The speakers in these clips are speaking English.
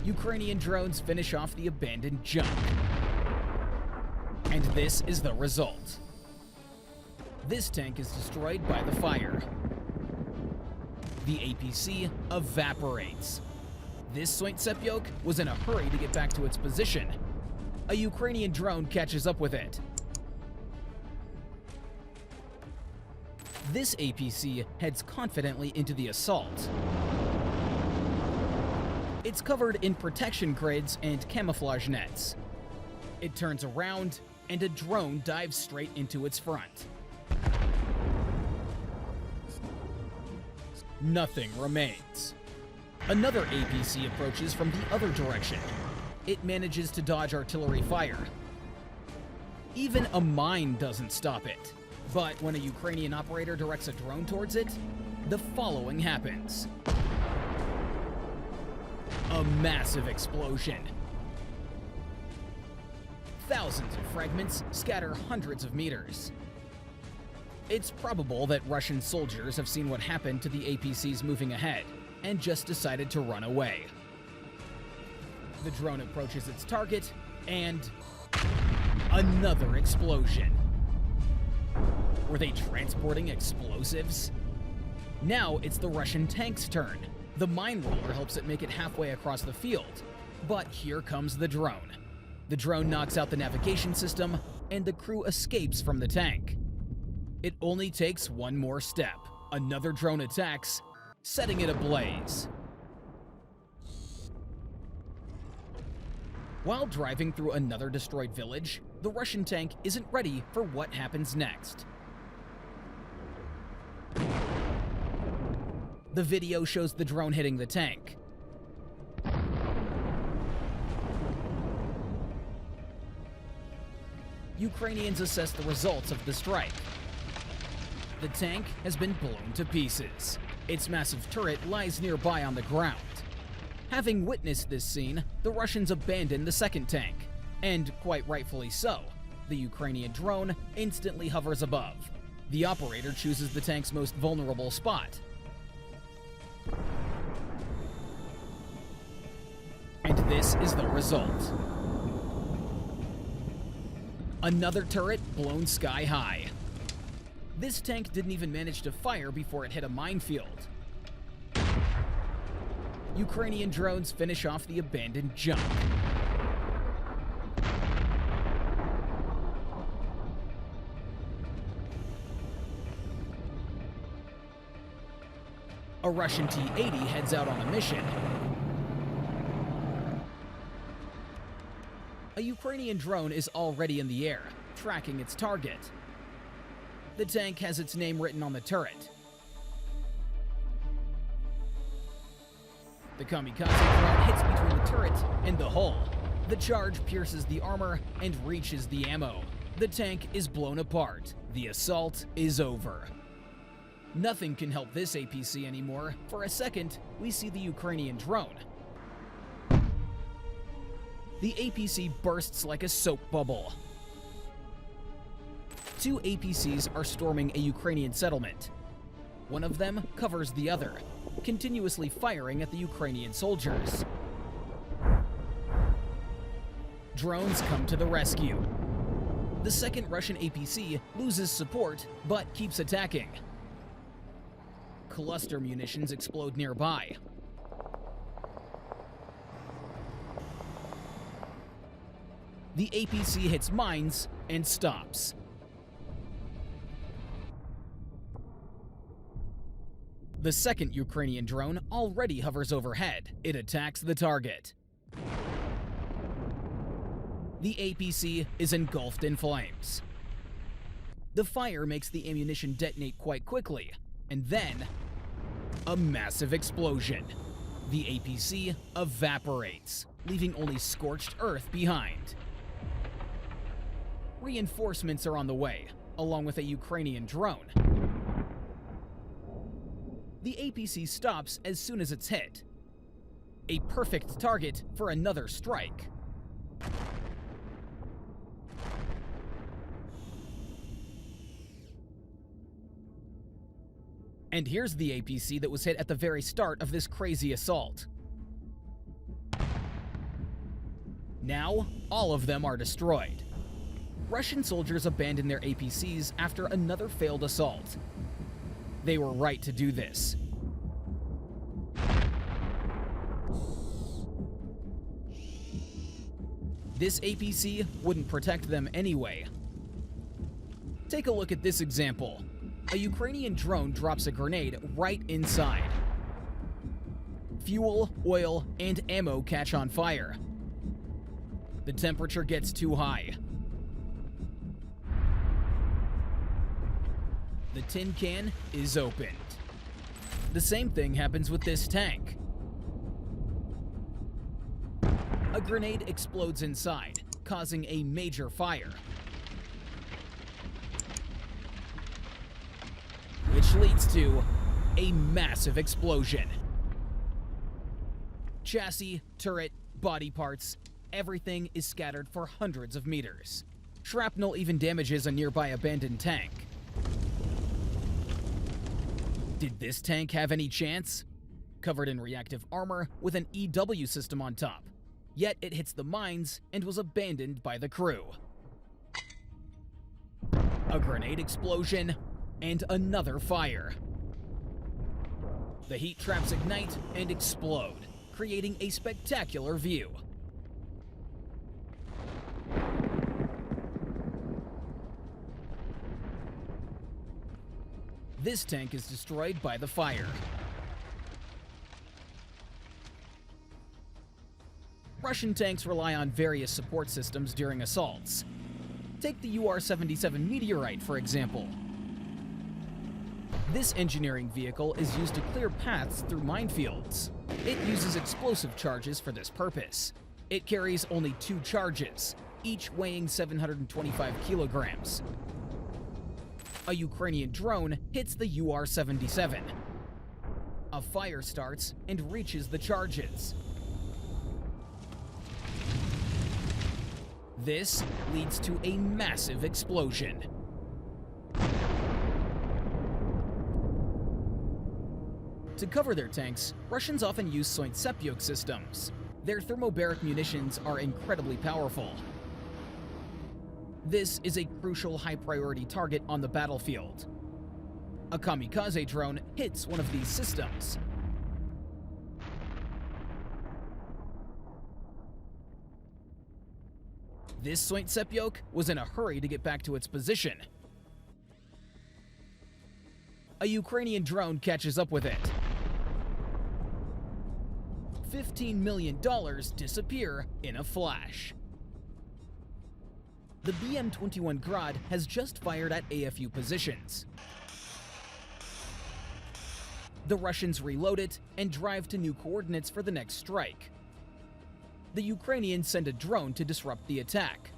Ukrainian drones finish off the abandoned junk. And this is the result. This tank is destroyed by the fire. The APC evaporates. This Sointsepiok was in a hurry to get back to its position. A Ukrainian drone catches up with it. This APC heads confidently into the assault. It's covered in protection grids and camouflage nets. It turns around, and a drone dives straight into its front. Nothing remains. Another APC approaches from the other direction. It manages to dodge artillery fire. Even a mine doesn't stop it. But when a Ukrainian operator directs a drone towards it, the following happens. A massive explosion. Thousands of fragments scatter hundreds of meters. It's probable that Russian soldiers have seen what happened to the APCs moving ahead and just decided to run away. The drone approaches its target, and another explosion. Were they transporting explosives? Now it's the Russian tank's turn. The mine roller helps it make it halfway across the field. But here comes the drone. The drone knocks out the navigation system, and the crew escapes from the tank. It only takes one more step. Another drone attacks, setting it ablaze. While driving through another destroyed village, the Russian tank isn't ready for what happens next. The video shows the drone hitting the tank. Ukrainians assess the results of the strike. The tank has been blown to pieces. Its massive turret lies nearby on the ground. Having witnessed this scene, the Russians abandon the second tank. And quite rightfully so. The Ukrainian drone instantly hovers above. The operator chooses the tank's most vulnerable spot. And this is the result. Another turret blown sky high. This tank didn't even manage to fire before it hit a minefield. Ukrainian drones finish off the abandoned junk. A Russian T-80 heads out on a mission. A Ukrainian drone is already in the air, tracking its target. The tank has its name written on the turret. The kamikaze drone hits between the turret and the hull. The charge pierces the armor and reaches the ammo. The tank is blown apart. The assault is over. Nothing can help this APC anymore. For a second, we see the Ukrainian drone. The APC bursts like a soap bubble. Two APCs are storming a Ukrainian settlement. One of them covers the other, continuously firing at the Ukrainian soldiers. Drones come to the rescue. The second Russian APC loses support, but keeps attacking. Cluster munitions explode nearby. The APC hits mines and stops. The second Ukrainian drone already hovers overhead. It attacks the target. The APC is engulfed in flames. The fire makes the ammunition detonate quite quickly, and then a massive explosion. The APC evaporates, leaving only scorched earth behind. Reinforcements are on the way, along with a Ukrainian drone. The APC stops as soon as it's hit. A perfect target for another strike. And here's the APC that was hit at the very start of this crazy assault. Now, all of them are destroyed. Russian soldiers abandoned their APCs after another failed assault. They were right to do this. This APC wouldn't protect them anyway. Take a look at this example. A Ukrainian drone drops a grenade right inside. Fuel, oil, and ammo catch on fire. The temperature gets too high. The tin can is opened. The same thing happens with this tank. A grenade explodes inside, causing a major fire. Which leads to a massive explosion. Chassis, turret, body parts, everything is scattered for hundreds of meters. Shrapnel even damages a nearby abandoned tank. Did this tank have any chance? Covered in reactive armor with an EW system on top. Yet it hits the mines and was abandoned by the crew. A grenade explosion and another fire. The heat traps ignite and explode, creating a spectacular view. This tank is destroyed by the fire. Russian tanks rely on various support systems during assaults. Take the UR-77 Meteorite, for example. This engineering vehicle is used to clear paths through minefields. It uses explosive charges for this purpose. It carries only 2 charges, each weighing 725 kilograms. A Ukrainian drone hits the UR-77. A fire starts and reaches the charges. This leads to a massive explosion. To cover their tanks, Russians often use Soint-Sepyok systems. Their thermobaric munitions are incredibly powerful. This is a crucial high-priority target on the battlefield. A kamikaze drone hits one of these systems. This Soint-Sepyok was in a hurry to get back to its position. A Ukrainian drone catches up with it. $15 million disappear in a flash. The BM-21 Grad has just fired at AFU positions. The Russians reload it and drive to new coordinates for the next strike. The Ukrainians send a drone to disrupt the attack.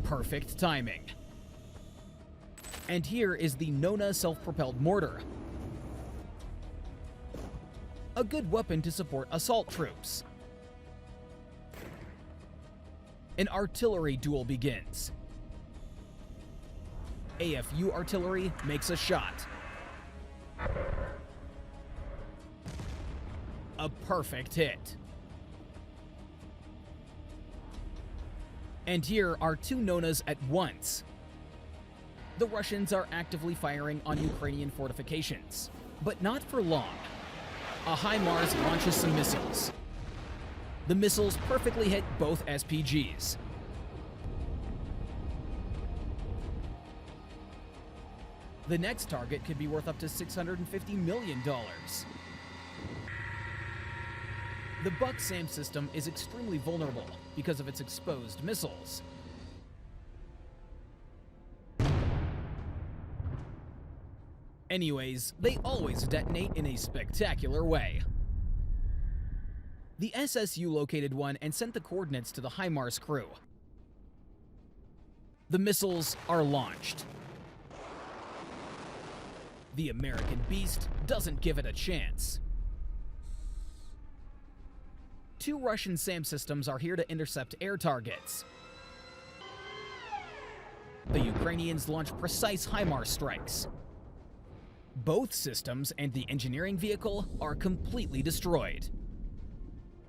Perfect timing. And here is the Nona self-propelled mortar. A good weapon to support assault troops. An artillery duel begins. AFU artillery makes a shot. A perfect hit. And here are 2 Nonas at once. The Russians are actively firing on Ukrainian fortifications, but not for long. A Himars launches some missiles. The missiles perfectly hit both SPGs. The next target could be worth up to $650 million. The Buck SAM system is extremely vulnerable because of its exposed missiles. Anyways, they always detonate in a spectacular way. The SSU located one and sent the coordinates to the Himars crew. The missiles are launched. The American Beast doesn't give it a chance. 2 Russian SAM systems are here to intercept air targets. The Ukrainians launch precise Himars strikes. Both systems and the engineering vehicle are completely destroyed.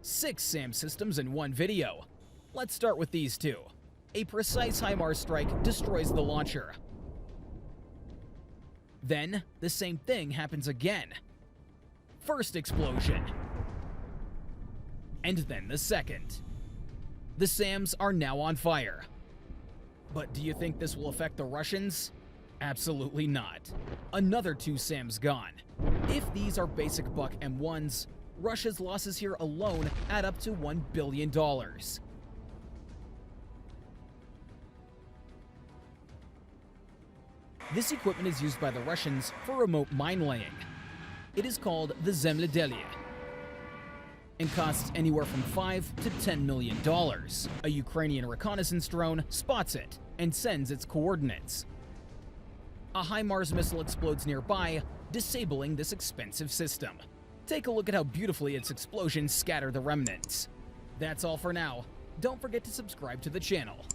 6 SAM systems in one video. Let's start with these two. A precise Himars strike destroys the launcher. Then, the same thing happens again. First explosion. And then the second. The SAMs are now on fire. But do you think this will affect the Russians? Absolutely not. Another 2 SAMs gone. If these are basic Buck M1s, Russia's losses here alone add up to $1 billion. This equipment is used by the Russians for remote mine laying. It is called the Zemlyadelye and costs anywhere from $5 to $10 million. A Ukrainian reconnaissance drone spots it and sends its coordinates. A Himars missile explodes nearby, disabling this expensive system. Take a look at how beautifully its explosions scatter the remnants. That's all for now. Don't forget to subscribe to the channel.